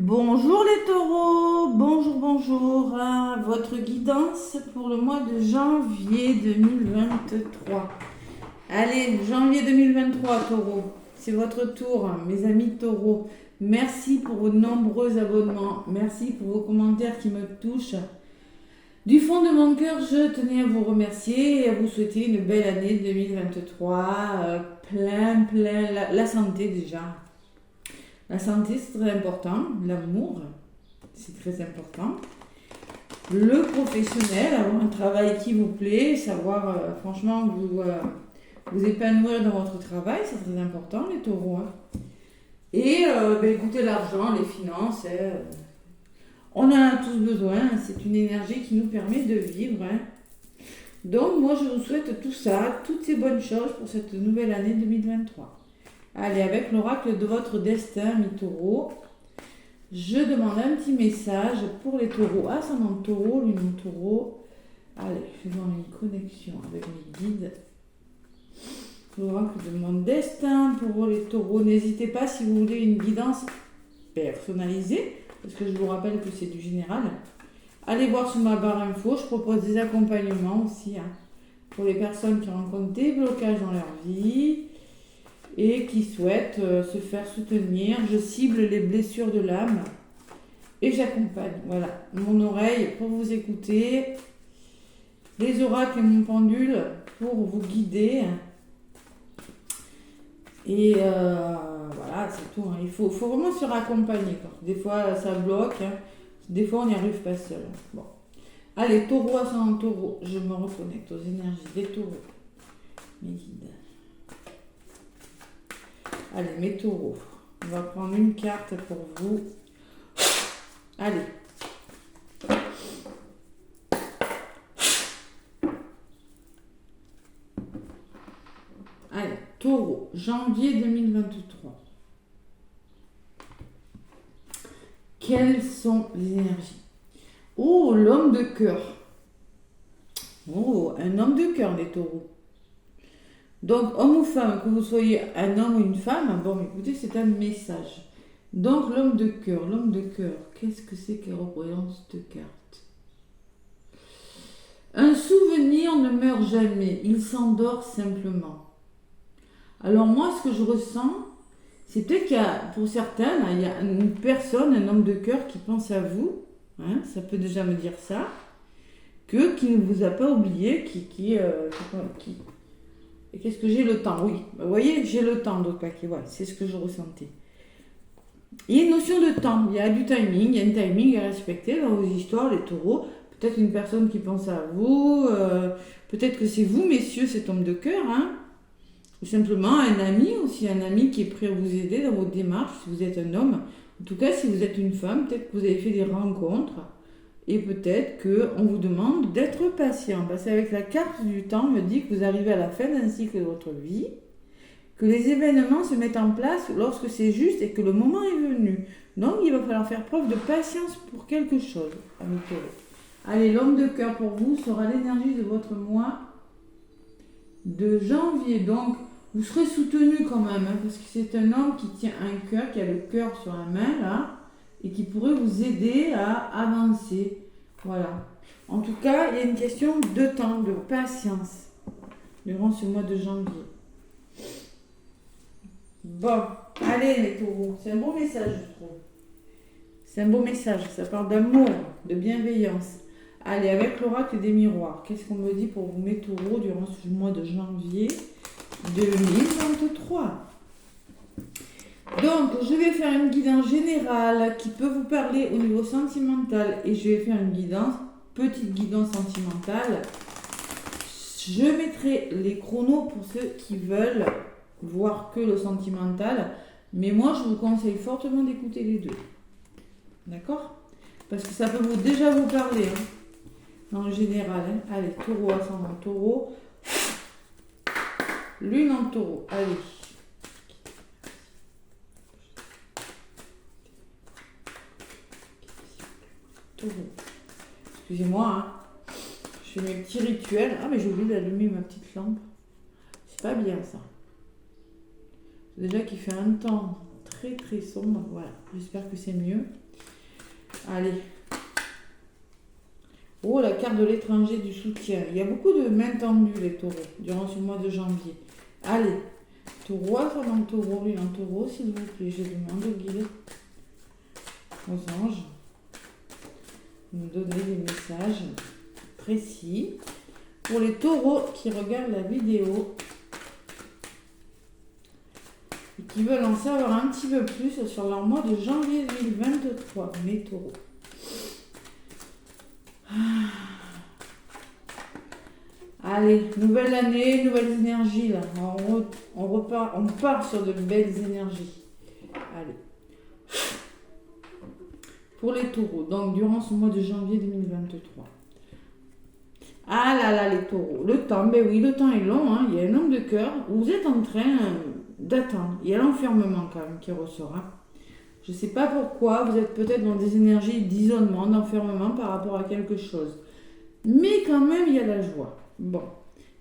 Bonjour les taureaux, bonjour, votre guidance pour le mois de janvier 2023. Allez, janvier 2023 taureaux, c'est votre tour, mes amis taureaux. Merci pour vos nombreux abonnements, merci pour vos commentaires qui me touchent. Du fond de mon cœur, je tenais à vous remercier et à vous souhaiter une belle année 2023, plein, la santé déjà. La santé, c'est très important. L'amour, c'est très important. Le professionnel, avoir un travail qui vous plaît, savoir franchement vous épanouir dans votre travail, c'est très important, les taureaux. Et écoutez, l'argent, les finances, on en a tous besoin. C'est une énergie qui nous permet de vivre. Donc, moi, je vous souhaite tout ça, toutes ces bonnes choses pour cette nouvelle année 2023. Allez, avec l'oracle de votre destin, mes taureaux, je demande un petit message pour les taureaux. Ascendant taureau, lunaire taureau. Allez, faisons une connexion avec mes guides. L'oracle de mon destin pour les taureaux. N'hésitez pas si vous voulez une guidance personnalisée, parce que je vous rappelle que c'est du général. Allez voir sur ma barre info, je propose des accompagnements aussi pour les personnes qui rencontrent des blocages dans leur vie et qui souhaitent se faire soutenir. Je cible les blessures de l'âme et j'accompagne. Voilà, mon oreille pour vous écouter, les oracles et mon pendule pour vous guider. Et voilà, c'est tout. Il faut vraiment se raccompagner. Des fois, ça bloque. Des fois, on n'y arrive pas seul. Bon. Allez, taureau, ascendant taureau. Je me reconnecte aux énergies des taureaux. Mes guides. Allez, mes taureaux, on va prendre une carte pour vous. Allez. Allez, taureau, janvier 2023. Quelles sont les énergies? Oh, l'homme de cœur. Oh, un homme de cœur, les taureaux. Donc, homme ou femme, que vous soyez un homme ou une femme, bon, écoutez, c'est un message. Donc, l'homme de cœur, qu'est-ce que c'est qu'elle représente cette carte? Un souvenir ne meurt jamais, il s'endort simplement. Alors moi, ce que je ressens, c'est peut-être qu'il y a, pour certains, il y a une personne, un homme de cœur qui pense à vous, ça peut déjà me dire ça, qui ne vous a pas oublié, et qu'est-ce que j'ai le temps? Oui, vous voyez, j'ai le temps d'autres paquets, voilà, c'est ce que je ressentais. Il y a une notion de temps, il y a du timing, il y a un timing à respecter dans vos histoires, les taureaux. Peut-être une personne qui pense à vous, peut-être que c'est vous, messieurs, cet homme de cœur, ou simplement un ami aussi, un ami qui est prêt à vous aider dans votre démarche, si vous êtes un homme. En tout cas, si vous êtes une femme, peut-être que vous avez fait des rencontres. Et peut-être qu'on vous demande d'être patient. Parce qu'avec la carte du temps, on me dit que vous arrivez à la fin d'un cycle de votre vie, que les événements se mettent en place lorsque c'est juste et que le moment est venu. Donc, il va falloir faire preuve de patience pour quelque chose, amis taureaux. Allez, l'homme de cœur pour vous sera l'énergie de votre mois de janvier. Donc, vous serez soutenu quand même, parce que c'est un homme qui tient un cœur, qui a le cœur sur la main, là, et qui pourrait vous aider à avancer. Voilà. En tout cas, il y a une question de temps, de patience durant ce mois de janvier. Bon, allez les taureaux, c'est un beau message, je trouve. C'est un beau message, ça parle d'amour, de bienveillance. Allez, avec l'oracle des miroirs, qu'est-ce qu'on me dit pour vous, mes taureaux, durant ce mois de janvier 2023? Donc, je vais faire une guidance générale qui peut vous parler au niveau sentimental et je vais faire une petite guidance sentimentale. Je mettrai les chronos pour ceux qui veulent voir que le sentimental, mais moi, je vous conseille fortement d'écouter les deux. D'accord? Parce que ça peut déjà vous parler, dans le général. Allez, taureau, ascendant taureau, lune en taureau, allez. Taureau. Excusez-moi, je fais mes petits rituels. Ah, mais j'ai oublié d'allumer ma petite lampe. C'est pas bien ça. Déjà qu'il fait un temps très très sombre. Voilà, j'espère que c'est mieux. Allez. Oh, la carte de l'étranger du soutien. Il y a beaucoup de mains tendues, les taureaux, durant ce mois de janvier. Allez. Taureau, ascendant taureau, bilan taureau, s'il vous plaît. Je demande au guide, aux anges, de nous donner des messages précis pour les taureaux qui regardent la vidéo et qui veulent en savoir un petit peu plus sur leur mois de janvier 2023. Mes taureaux. Allez, nouvelle année, nouvelles énergies là. On repart, on part sur de belles énergies. Allez. Pour les taureaux, donc durant ce mois de janvier 2023. Ah là là, les taureaux. Le temps, ben oui, le temps est long. Hein. Il y a un homme de cœur. Vous êtes en train d'attendre. Il y a l'enfermement quand même qui ressort. Hein. Je ne sais pas pourquoi. Vous êtes peut-être dans des énergies d'isolement, d'enfermement par rapport à quelque chose. Mais quand même, il y a la joie. Bon,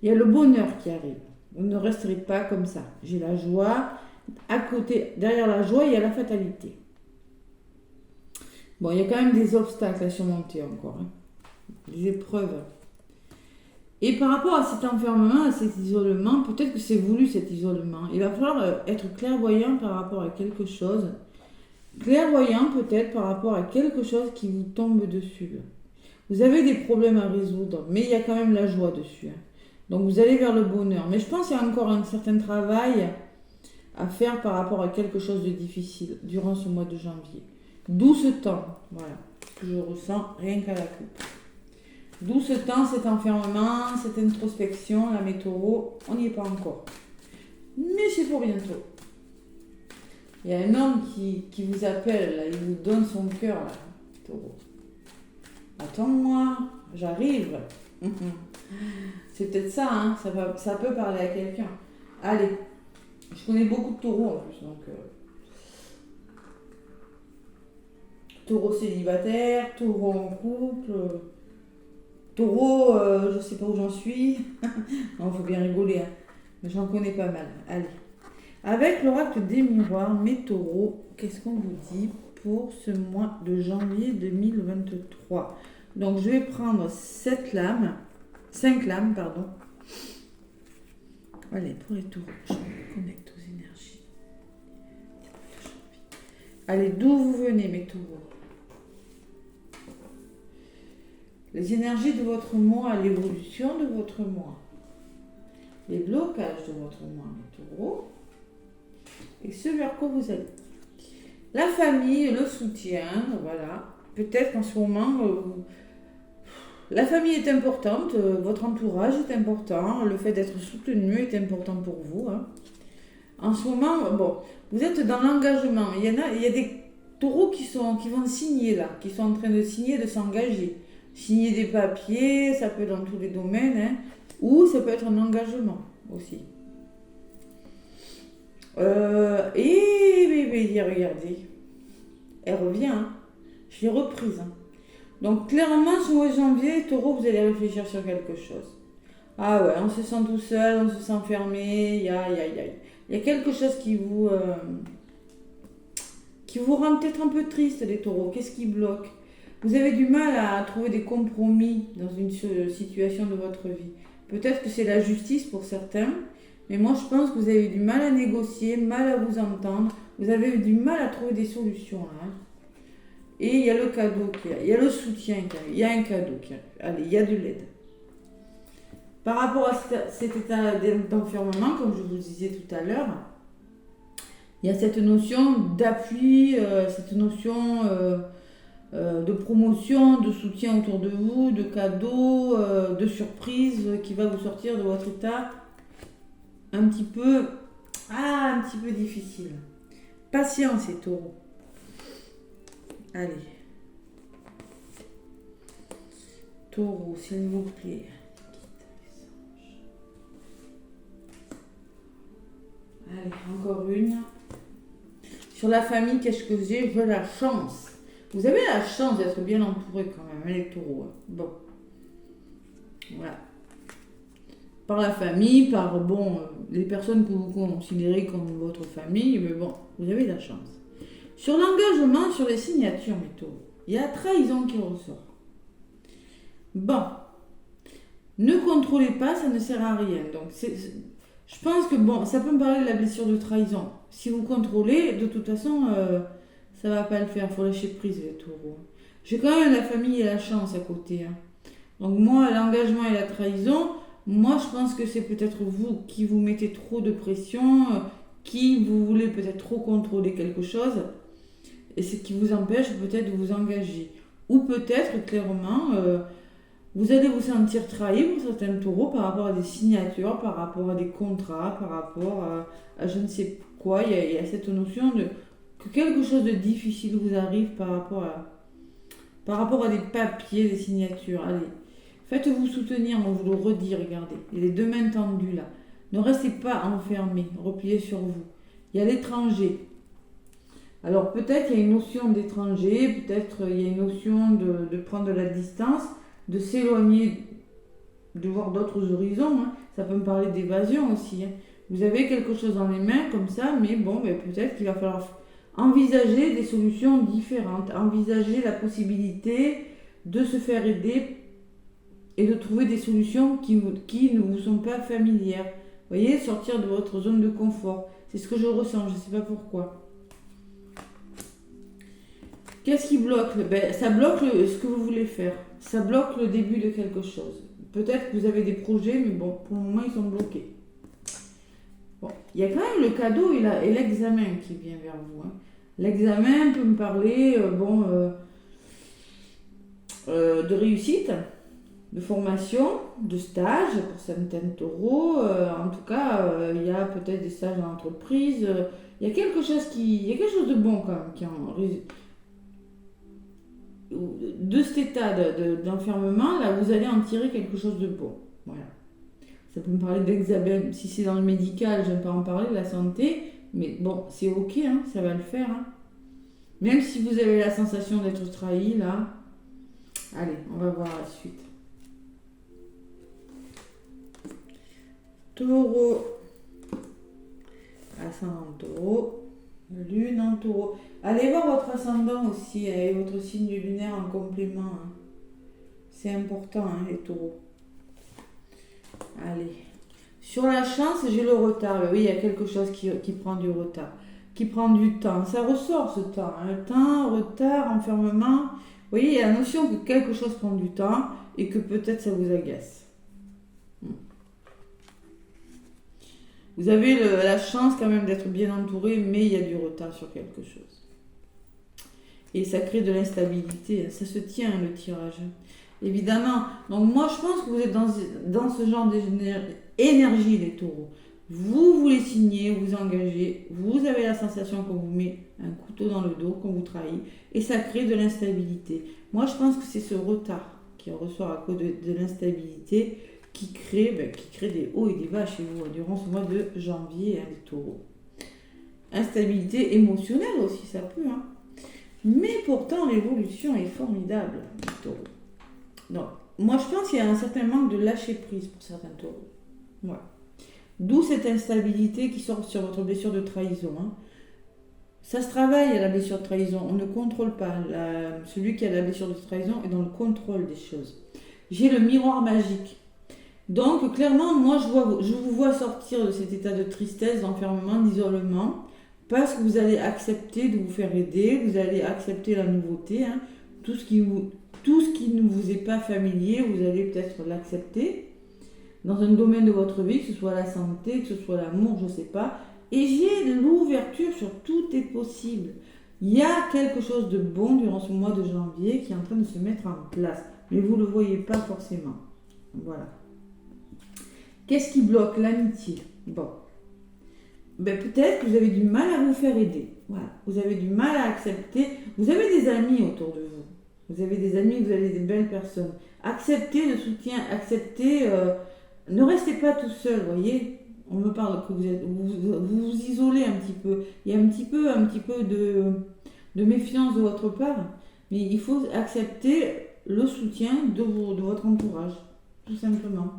il y a le bonheur qui arrive. Vous ne resterez pas comme ça. J'ai la joie. À côté, derrière la joie, il y a la fatalité. Bon, il y a quand même des obstacles à surmonter encore. Hein. Des épreuves. Et par rapport à cet enfermement, à cet isolement, peut-être que c'est voulu cet isolement. Il va falloir être clairvoyant par rapport à quelque chose. Clairvoyant peut-être par rapport à quelque chose qui vous tombe dessus. Vous avez des problèmes à résoudre, mais il y a quand même la joie dessus. Hein. Donc vous allez vers le bonheur. Mais je pense qu'il y a encore un certain travail à faire par rapport à quelque chose de difficile durant ce mois de janvier. D'où ce temps. Voilà ce que je ressens rien qu'à la coupe. D'où ce temps, cet enfermement, cette introspection, la météo, on n'y est pas encore. Mais c'est pour bientôt. Il y a un homme qui vous appelle, là, il vous donne son cœur, là, taureau. Attends-moi, j'arrive. C'est peut-être ça, hein, ça peut parler à quelqu'un. Allez, je connais beaucoup de taureaux en plus, donc... Taureau célibataire, taureau en couple... Taureau, je sais pas où j'en suis. Non, faut bien rigoler, hein. Mais j'en connais pas mal. Allez. Avec l'oracle des miroirs, mes taureaux, qu'est-ce qu'on vous dit pour ce mois de janvier 2023? Donc, je vais prendre 5 lames, pardon. Allez, pour les taureaux, je me connecte aux énergies. Allez, d'où vous venez, mes taureaux? Les énergies de votre mois, l'évolution de votre mois, les blocages de votre mois, mes taureaux, et ce vers quoi vous allez. La famille, le soutien, voilà. Peut-être qu'en ce moment, la famille est importante, votre entourage est important, le fait d'être soutenu est important pour vous. Hein. En ce moment, bon, vous êtes dans l'engagement. Il y a des taureaux qui vont signer là, qui sont en train de signer, de s'engager. Signer des papiers, ça peut être dans tous les domaines, hein, ou ça peut être un engagement aussi. Et regardez, elle revient, hein. Je l'ai reprise. Hein. Donc clairement, ce mois de janvier, taureau, vous allez réfléchir sur quelque chose. Ah ouais, on se sent tout seul, on se sent fermé, il y a quelque chose qui vous rend peut-être un peu triste, les taureaux. Qu'est-ce qui bloque? Vous avez du mal à trouver des compromis dans une situation de votre vie. Peut-être que c'est la justice pour certains, mais moi je pense que vous avez du mal à négocier, mal à vous entendre, vous avez du mal à trouver des solutions. Hein. Et il y a le cadeau qui arrive, il y a le soutien qui arrive, il y a un cadeau qui arrive. Allez, il y a de l'aide. Par rapport à cet état d'enfermement, comme je vous disais tout à l'heure, il y a cette notion d'appui, cette notion... de promotion, de soutien autour de vous, de cadeaux, de surprises qui va vous sortir de votre état un petit peu difficile. Patience, les taureaux. Allez. Taureau, s'il vous plaît. Allez, encore une. Sur la famille, qu'est-ce que j'ai? Je veux la chance. Vous avez la chance d'être bien entouré quand même, les taureaux. Bon. Voilà. par la famille, par bon, les personnes que vous considérez comme votre famille, mais bon, vous avez de la chance. Sur l'engagement, sur les signatures, mes taureaux, il y a trahison qui ressort. Bon, ne contrôlez pas, ça ne sert à rien. Donc, je pense que bon, ça peut me parler de la blessure de trahison. Si vous contrôlez, de toute façon, ça va pas le faire. Il faut lâcher prise, les taureaux. J'ai quand même la famille et la chance à côté. Hein. Donc moi, l'engagement et la trahison, moi, je pense que c'est peut-être vous qui vous mettez trop de pression, qui vous voulez peut-être trop contrôler quelque chose, et ce qui vous empêche peut-être de vous engager. Ou peut-être, clairement, vous allez vous sentir trahi pour certains taureaux par rapport à des signatures, par rapport à des contrats, par rapport à je ne sais quoi. Il y a cette notion de que quelque chose de difficile vous arrive par rapport à des papiers, des signatures. Allez, faites-vous soutenir, on vous le redit, regardez. Il y a les deux mains tendues là. Ne restez pas enfermés, repliez sur vous. Il y a l'étranger. Alors peut-être il y a une notion d'étranger, peut-être il y a une notion de prendre de la distance, de s'éloigner, de voir d'autres horizons. Hein. Ça peut me parler d'évasion aussi. Hein. Vous avez quelque chose dans les mains comme ça, mais bon, ben, peut-être qu'il va falloir envisager des solutions différentes, envisager la possibilité de se faire aider et de trouver des solutions qui ne vous sont pas familières. Vous voyez, sortir de votre zone de confort. C'est ce que je ressens, je ne sais pas pourquoi. Qu'est-ce qui bloque? Ben, ça bloque ce que vous voulez faire. Ça bloque le début de quelque chose. Peut-être que vous avez des projets, mais bon, pour le moment, ils sont bloqués. Bon, il y a quand même le cadeau et l'examen qui vient vers vous. Hein. L'examen peut me parler de réussite, de formation, de stage pour certains taureaux. En tout cas, il y a peut-être des stages en entreprise. Il y a quelque chose de bon quand même qui en de cet état d'enfermement, là, vous allez en tirer quelque chose de bon. Voilà. Ça peut me parler d'examen. Si c'est dans le médical, je ne vais pas en parler, de la santé. Mais bon, c'est ok, hein, ça va le faire. Hein. Même si vous avez la sensation d'être trahi, là. Allez, on va voir la suite. Taureau. Ascendant taureau. Lune en taureau. Allez voir votre ascendant aussi et votre signe lunaire en complément. Hein. C'est important, hein, les taureaux. Allez. Sur la chance, j'ai le retard. Oui, il y a quelque chose qui prend du retard, qui prend du temps. Ça ressort ce temps. Hein. Temps, retard, enfermement. Vous voyez, il y a la notion que quelque chose prend du temps et que peut-être ça vous agace. Vous avez la chance quand même d'être bien entouré, mais il y a du retard sur quelque chose. Et ça crée de l'instabilité. Ça se tient, le tirage. Évidemment. Donc moi, je pense que vous êtes dans ce genre d'énergie, les taureaux. Vous voulez signer, vous engagez. Vous avez la sensation qu'on vous met un couteau dans le dos, qu'on vous trahit. Et ça crée de l'instabilité. Moi, je pense que c'est ce retard qui ressort à cause de l'instabilité qui crée des hauts et des bas chez vous durant ce mois de janvier, hein, les taureaux. Instabilité émotionnelle aussi, ça peut. Hein. Mais pourtant, l'évolution est formidable, les taureaux. Donc, moi, je pense qu'il y a un certain manque de lâcher prise pour certains taureaux. Voilà. D'où cette instabilité qui sort sur votre blessure de trahison. Hein. Ça se travaille à la blessure de trahison. On ne contrôle pas. Celui qui a la blessure de trahison est dans le contrôle des choses. J'ai le miroir magique. Donc, clairement, moi, je vous vois sortir de cet état de tristesse, d'enfermement, d'isolement, parce que vous allez accepter de vous faire aider, vous allez accepter la nouveauté, hein, tout ce qui ne vous est pas familier, vous allez peut-être l'accepter dans un domaine de votre vie, que ce soit la santé, que ce soit l'amour, je ne sais pas. Et j'ai l'ouverture sur tout est possible. Il y a quelque chose de bon durant ce mois de janvier qui est en train de se mettre en place, mais vous ne le voyez pas forcément. Voilà. Qu'est-ce qui bloque? L'amitié. Bon. Ben, peut-être que vous avez du mal à vous faire aider. Voilà. Vous avez du mal à accepter. Vous avez des amis autour de vous. Vous avez des amis, vous avez des belles personnes. Acceptez le soutien, acceptez. Ne restez pas tout seul, voyez. On me parle que vous vous isolez un petit peu. Il y a un petit peu de méfiance de votre part. Mais il faut accepter le soutien de votre entourage, tout simplement.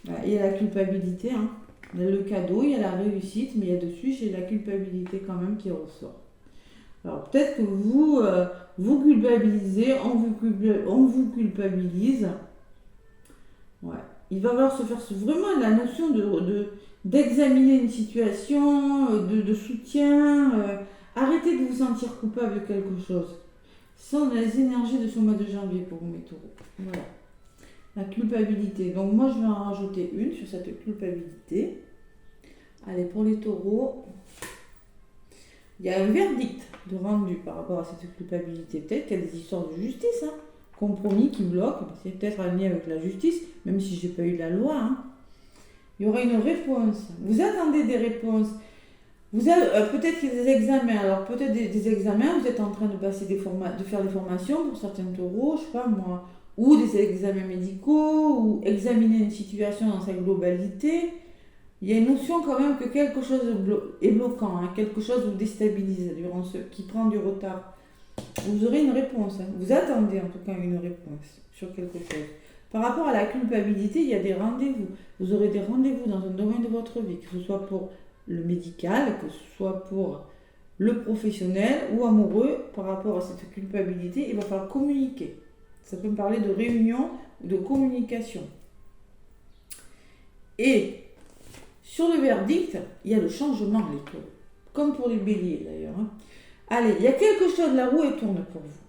Voilà, il y a la culpabilité, hein. Il y a le cadeau, il y a la réussite, mais il y a dessus, j'ai la culpabilité quand même qui ressort. Alors peut-être que vous, vous culpabilisez, on vous culpabilise. Ouais. Il va falloir se faire vraiment la notion d'examiner une situation, de soutien. Arrêtez de vous sentir coupable de quelque chose. Ce sont les énergies de ce mois de janvier pour vous, mes taureaux. Voilà. La culpabilité. Donc moi, je vais en rajouter une sur cette culpabilité. Allez, pour les taureaux, il y a un verdict de rendu par rapport à cette culpabilité. Peut-être qu'il y a des histoires de justice, hein. Compromis qui bloquent. C'est peut-être aligné avec la justice, même si je n'ai pas eu la loi, hein. Il y aura une réponse. Vous attendez des réponses. Vous avez peut-être qu'il y a des examens. Alors peut-être des examens, vous êtes en train de passer de faire des formations pour certains taureaux, je sais pas moi, ou des examens médicaux, ou examiner une situation dans sa globalité. Il y a une notion quand même que quelque chose est bloquant, hein, quelque chose vous déstabilise qui prend du retard. Vous aurez une réponse, hein. Vous attendez en tout cas une réponse sur quelque chose. Par rapport à la culpabilité, il y a des rendez-vous. Vous aurez des rendez-vous dans un domaine de votre vie, que ce soit pour le médical, que ce soit pour le professionnel ou amoureux. Par rapport à cette culpabilité, il va falloir communiquer. Ça peut me parler de réunion ou de communication. Et sur le verdict, il y a le changement, les taureaux. Comme pour les béliers d'ailleurs, hein. Allez, il y a quelque chose, la roue elle tourne pour vous.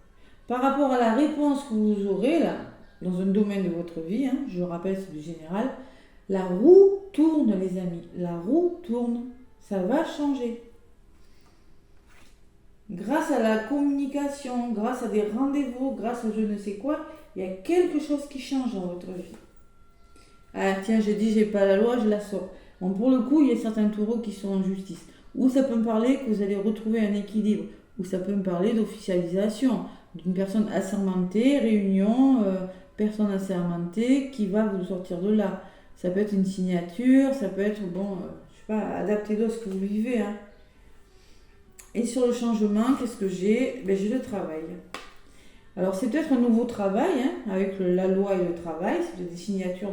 Par rapport à la réponse que vous aurez là, dans un domaine de votre vie, hein, je le rappelle, c'est du général, la roue tourne, les amis. La roue tourne. Ça va changer. Grâce à la communication, grâce à des rendez-vous, grâce à je ne sais quoi, il y a quelque chose qui change dans votre vie. Ah tiens, j'ai dit, j'ai pas la loi, je la sors. Bon, pour le coup, il y a certains taureaux qui sont en justice. Ou ça peut me parler que vous allez retrouver un équilibre. Ou ça peut me parler d'officialisation, d'une personne assermentée, réunion, personne assermentée qui va vous sortir de là. Ça peut être une signature, ça peut être, bon, je sais pas, adaptez-le à ce que vous vivez, hein. Et sur le changement, qu'est-ce que j'ai? Ben, j'ai le travail. Alors c'est peut-être un nouveau travail, hein, avec la loi et le travail, c'est des signatures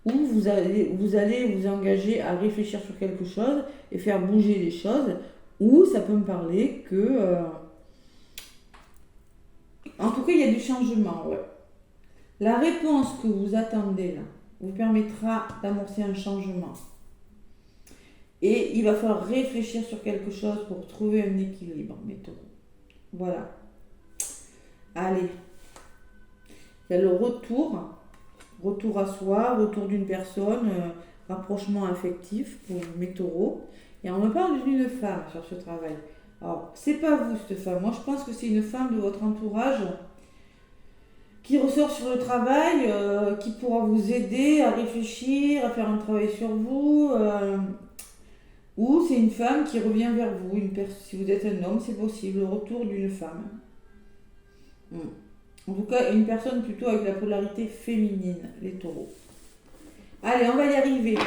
où vous allez vous engager à réfléchir sur quelque chose et faire bouger les choses, ou ça peut me parler que... en tout cas, il y a du changement, ouais. La réponse que vous attendez là vous permettra d'amorcer un changement. Et il va falloir réfléchir sur quelque chose pour trouver un équilibre, mes taureaux. Voilà. Allez. Il y a le retour à soi, retour d'une personne, rapprochement affectif pour mes taureaux. Et on me parle d'une femme sur ce travail. Alors, c'est pas vous cette femme. Moi, je pense que c'est une femme de votre entourage qui ressort sur le travail, qui pourra vous aider à réfléchir, à faire un travail sur vous. Ou c'est une femme qui revient vers vous. Si vous êtes un homme, c'est possible. Le retour d'une femme. En tout cas, une personne plutôt avec la polarité féminine, les taureaux. Allez, on va y arriver.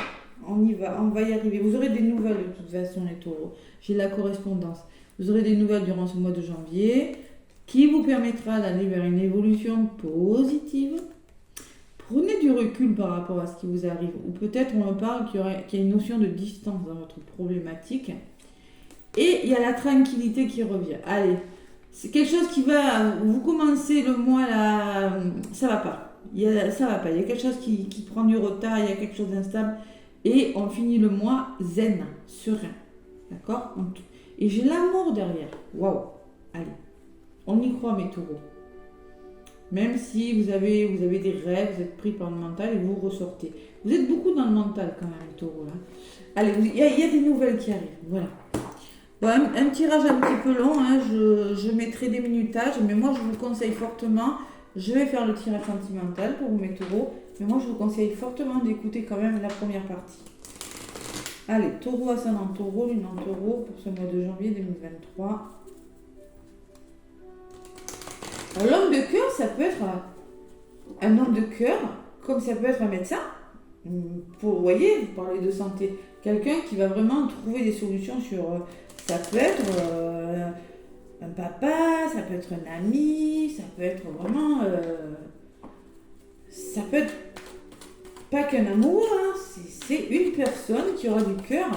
On y va, on va y arriver. Vous aurez des nouvelles de toute façon, les taureaux. J'ai la correspondance. Vous aurez des nouvelles durant ce mois de janvier qui vous permettra d'aller vers une évolution positive. Prenez du recul par rapport à ce qui vous arrive. Ou peut-être on me parle qu'il y a une notion de distance dans votre problématique. Et il y a la tranquillité qui revient. Allez, c'est quelque chose qui va... Vous commencez le mois là... Ça va pas. Ça va pas. Il y a quelque chose qui prend du retard. Il y a quelque chose d'instable. Et on finit le mois zen, serein. D'accord? Et j'ai l'amour derrière. Waouh! Allez, on y croit, mes taureaux. Même si vous avez des rêves, vous êtes pris par le mental et vous ressortez. Vous êtes beaucoup dans le mental quand même, les taureaux. Là. Allez, il y a des nouvelles qui arrivent. Voilà. Bon, un tirage un petit peu long, hein, je mettrai des minutages, mais moi je vous conseille fortement, je vais faire le tirage sentimental pour vous, mes taureaux, mais moi je vous conseille fortement d'écouter quand même la première partie. Allez, taureau, ascendant taureau, lune en taureau pour ce mois de janvier 2023. L'homme de cœur, ça peut être un homme de cœur, comme ça peut être un médecin. Vous voyez, vous parlez de santé. Quelqu'un qui va vraiment trouver des solutions sur... ça peut être un papa, ça peut être un ami, ça peut être vraiment... ça peut être pas qu'un amoureux, hein, c'est une personne qui aura du cœur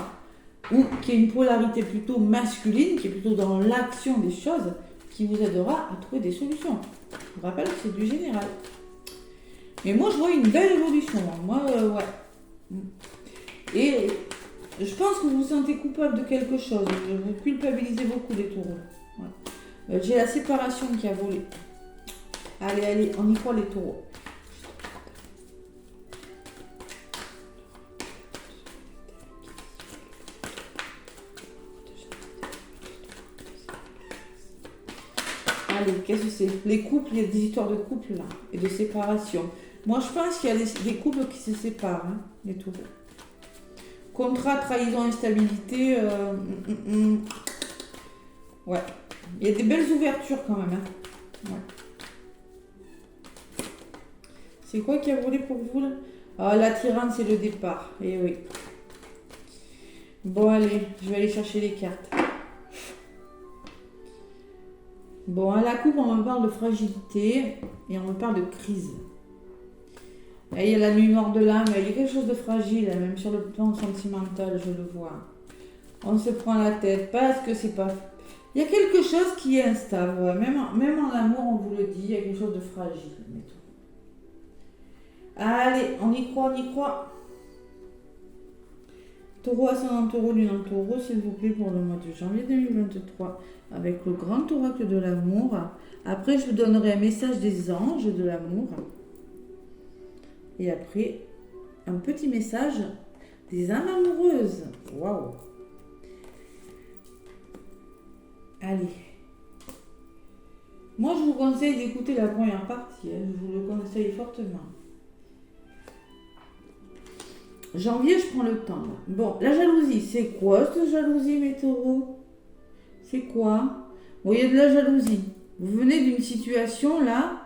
ou qui a une polarité plutôt masculine, qui est plutôt dans l'action des choses, qui vous aidera à trouver des solutions. Je vous rappelle que c'est du général. Mais moi, je vois une belle évolution. Hein. Moi, ouais. Et je pense que vous vous sentez coupable de quelque chose. Vous culpabilisez beaucoup les taureaux. Ouais. J'ai la séparation qui a volé. Allez, allez, on y croit les taureaux. Allez, qu'est-ce que c'est? Les couples, il y a des histoires de couples là, et de séparation. Moi, je pense qu'il y a des couples qui se séparent, hein, les taureaux. Contrat, trahison, instabilité. Ouais. Il y a des belles ouvertures quand même. Hein. Ouais. C'est quoi qui a volé pour vous là? Ah, l'attirance, c'est le départ. Eh oui. Bon, allez, je vais aller chercher les cartes. Bon, à la coupe, on me parle de fragilité et on me parle de crise. Et il y a la nuit noire de l'âme, il y a quelque chose de fragile, même sur le plan sentimental, je le vois. On se prend la tête parce que c'est pas... Il y a quelque chose qui est instable, ouais. Même en amour, on vous le dit, il y a quelque chose de fragile. Allez, on y croit, on y croit. Taureau, ascendant taureau, lune en taureau, s'il vous plaît, pour le mois de janvier 2023, avec le grand oracle de l'amour. Après, je vous donnerai un message des anges de l'amour. Et après, un petit message des âmes amoureuses. Waouh! Allez. Moi, je vous conseille d'écouter la première partie. Hein. Je vous le conseille fortement. Janvier, je prends le temps. Là. Bon, la jalousie, c'est quoi cette jalousie, mes taureaux? C'est quoi? Bon, il y a de la jalousie. Vous venez d'une situation, là.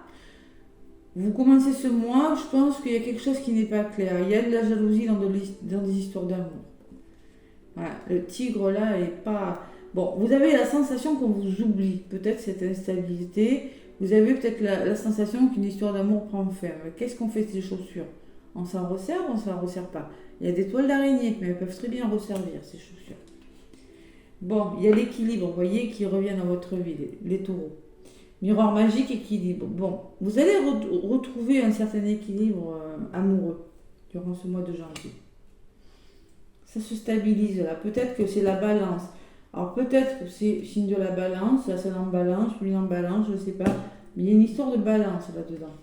Vous commencez ce mois, je pense qu'il y a quelque chose qui n'est pas clair. Il y a de la jalousie dans des histoires d'amour. Voilà, le tigre, là, est pas... Bon, vous avez la sensation qu'on vous oublie. Peut-être cette instabilité. Vous avez peut-être la sensation qu'une histoire d'amour prend fin. Mais qu'est-ce qu'on fait de ces chaussures? On s'en resserre ou on s'en resserre pas? Il y a des toiles d'araignée, mais elles peuvent très bien resservir, ces chaussures. Bon, il y a l'équilibre, vous voyez, qui revient dans votre vie, les taureaux. Miroir magique, équilibre. Bon, vous allez retrouver un certain équilibre amoureux durant ce mois de janvier. Ça se stabilise là. Peut-être que c'est la balance. Alors peut-être que c'est signe de la balance, ça c'est en balance, lui en balance, je ne sais pas. Mais il y a une histoire de balance là-dedans.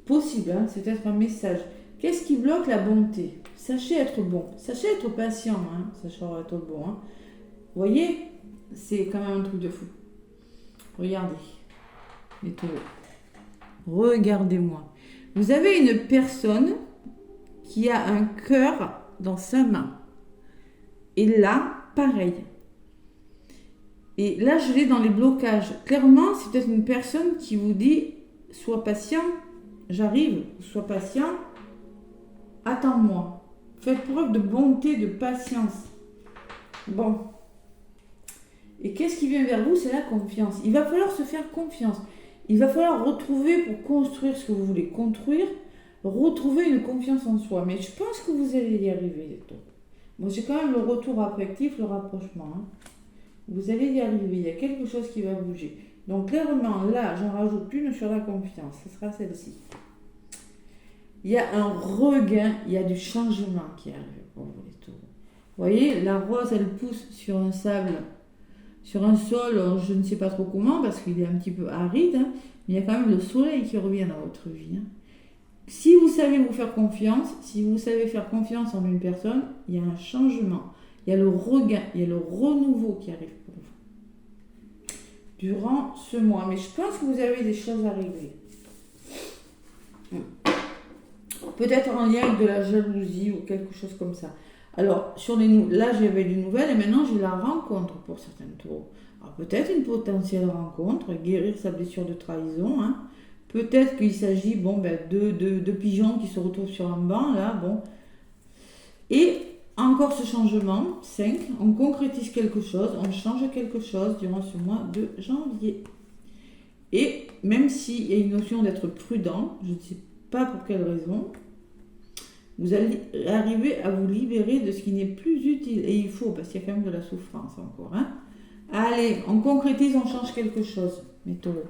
Possible, hein, c'est peut-être un message. Qu'est-ce qui bloque la bonté? Sachez être bon, sachez être patient, hein, sachez être bon. Hein. Vous voyez, c'est quand même un truc de fou. Regardez, les taureaux. Regardez-moi. Vous avez une personne qui a un cœur dans sa main. Et là, pareil. Et là, je l'ai dans les blocages. Clairement, c'est peut-être une personne qui vous dit « Sois patient, j'arrive, sois patient, attends-moi. » Faites preuve de bonté, de patience. Bon. Et qu'est-ce qui vient vers vous? C'est la confiance. Il va falloir se faire confiance. Il va falloir retrouver, pour construire ce que vous voulez construire, retrouver une confiance en soi. Mais je pense que vous allez y arriver, les taureaux. Moi, j'ai quand même le retour affectif, le rapprochement. Hein. Vous allez y arriver. Il y a quelque chose qui va bouger. Donc, clairement, là, j'en rajoute une sur la confiance. Ce sera celle-ci. Il y a un regain, il y a du changement qui arrive pour vous, les taureaux. Vous voyez, la rose, elle pousse sur un sable, sur un sol, je ne sais pas trop comment, parce qu'il est un petit peu aride, hein, mais il y a quand même le soleil qui revient dans votre vie. Hein. Si vous savez vous faire confiance, si vous savez faire confiance en une personne, il y a un changement, il y a le regain, il y a le renouveau qui arrive pour vous. Durant ce mois. Mais je pense que vous avez des choses à régler. Peut-être en lien avec de la jalousie ou quelque chose comme ça. Alors, là, j'avais des nouvelles et maintenant, j'ai la rencontre pour certains taureaux. Alors, peut-être une potentielle rencontre, guérir sa blessure de trahison. Hein. Peut-être qu'il s'agit de pigeons qui se retrouvent sur un banc, là, bon. Et encore ce changement, 5, on concrétise quelque chose, on change quelque chose durant ce mois de janvier. Et même s'il y a une notion d'être prudent, je ne sais pas pour quelle raison, Vous allez arriver à vous libérer de ce qui n'est plus utile. Et il faut, parce qu'il y a quand même de la souffrance encore. Hein. Allez, on concrétise, on change quelque chose, mes taureaux.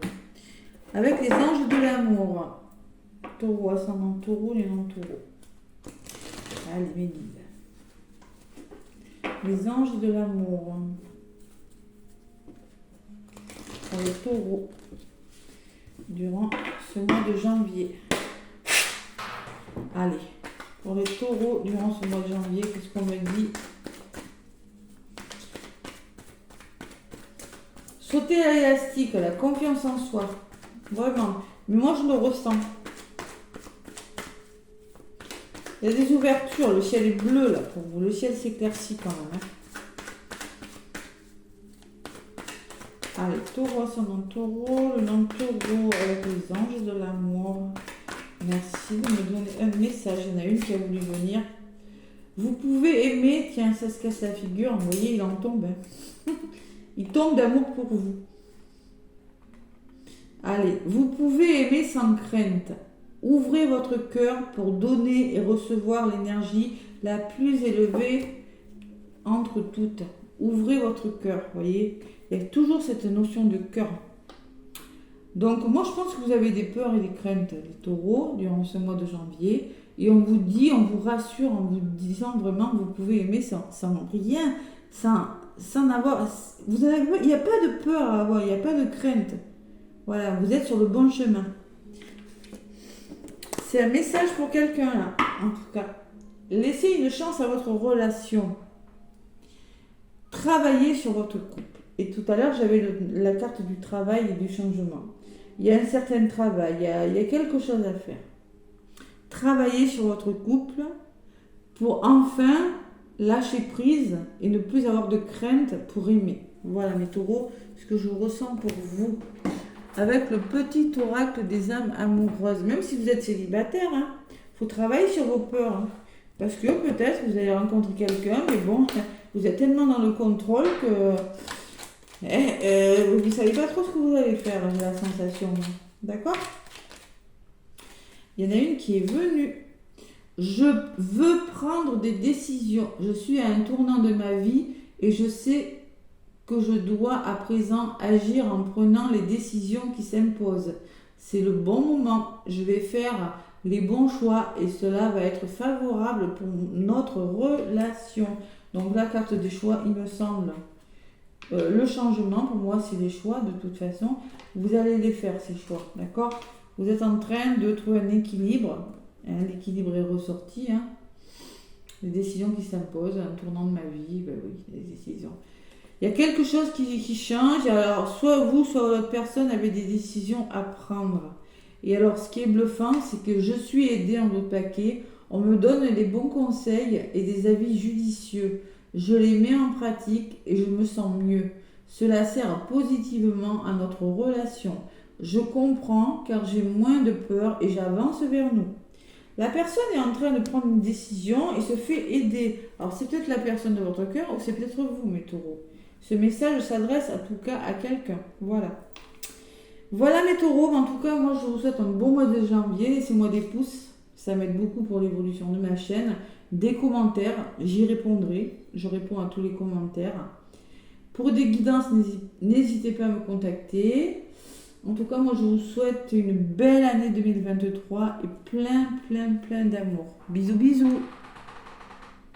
Avec les anges de l'amour. Taureau, ascendant taureau, les non-taureaux. Allez, mes guides. Les anges de l'amour. Pour les taureaux. Durant ce mois de janvier. Allez. Pour les taureaux, durant ce mois de janvier, qu'est-ce qu'on me dit? Sauter à l'élastique, la confiance en soi. Vraiment. Mais moi, je le ressens. Il y a des ouvertures. Le ciel est bleu, là, pour vous. Le ciel s'éclaircit quand même. Hein. Allez, taureau, ascendant taureau. Le nom taureau avec les anges de l'amour. Merci de me donner un message. Il y en a une qui a voulu venir. Vous pouvez aimer. Tiens, ça se casse la figure. Vous voyez, il en tombe. Hein. Il tombe d'amour pour vous. Allez, vous pouvez aimer sans crainte. Ouvrez votre cœur pour donner et recevoir l'énergie la plus élevée entre toutes. Ouvrez votre cœur, voyez. Il y a toujours cette notion de cœur. Donc, moi, je pense que vous avez des peurs et des craintes, les taureaux, durant ce mois de janvier. Et on vous dit, on vous rassure en vous disant vraiment que vous pouvez aimer sans rien, sans avoir... il n'y a pas de peur à avoir, il n'y a pas de crainte. Voilà, vous êtes sur le bon chemin. C'est un message pour quelqu'un, là, en tout cas. Laissez une chance à votre relation. Travaillez sur votre couple. Et tout à l'heure, j'avais la carte du travail et du changement. Il y a un certain travail, il y a quelque chose à faire. Travaillez sur votre couple pour enfin lâcher prise et ne plus avoir de crainte pour aimer. Voilà, mes taureaux, ce que je ressens pour vous. Avec le petit oracle des âmes amoureuses. Même si vous êtes célibataire, il faut travailler sur vos peurs. Hein, parce que peut-être vous allez rencontrer quelqu'un, mais bon, vous êtes tellement dans le contrôle que vous ne savez pas trop ce que vous allez faire, j'ai la sensation. D'accord? Il y en a une qui est venue. Je veux prendre des décisions. Je suis à un tournant de ma vie et je sais que je dois à présent agir en prenant les décisions qui s'imposent. C'est le bon moment. Je vais faire les bons choix et cela va être favorable pour notre relation. Donc la carte des choix, il me semble. Le changement, pour moi, c'est les choix. De toute façon, vous allez les faire, ces choix. D'accord? Vous êtes en train de trouver un équilibre. L'équilibre est ressorti. Hein. Les décisions qui s'imposent, un tournant de ma vie. Ben oui, les décisions. Il y a quelque chose qui change. Alors, soit vous, soit l'autre personne avait des décisions à prendre. Et alors, ce qui est bluffant, c'est que je suis aidée en votre paquet. On me donne des bons conseils et des avis judicieux. Je les mets en pratique et je me sens mieux. Cela sert positivement à notre relation. Je comprends car j'ai moins de peur et j'avance vers nous. La personne est en train de prendre une décision et se fait aider. Alors, c'est peut-être la personne de votre cœur ou c'est peut-être vous, mes taureaux. Ce message s'adresse en tout cas à quelqu'un. Voilà. Voilà mes taureaux. En tout cas, moi, je vous souhaite un bon mois de janvier. Laissez-moi des pouces. Ça m'aide beaucoup pour l'évolution de ma chaîne. Des commentaires. J'y répondrai. Je réponds à tous les commentaires. Pour des guidances, n'hésitez pas à me contacter. En tout cas, moi, je vous souhaite une belle année 2023 et plein d'amour. Bisous, bisous.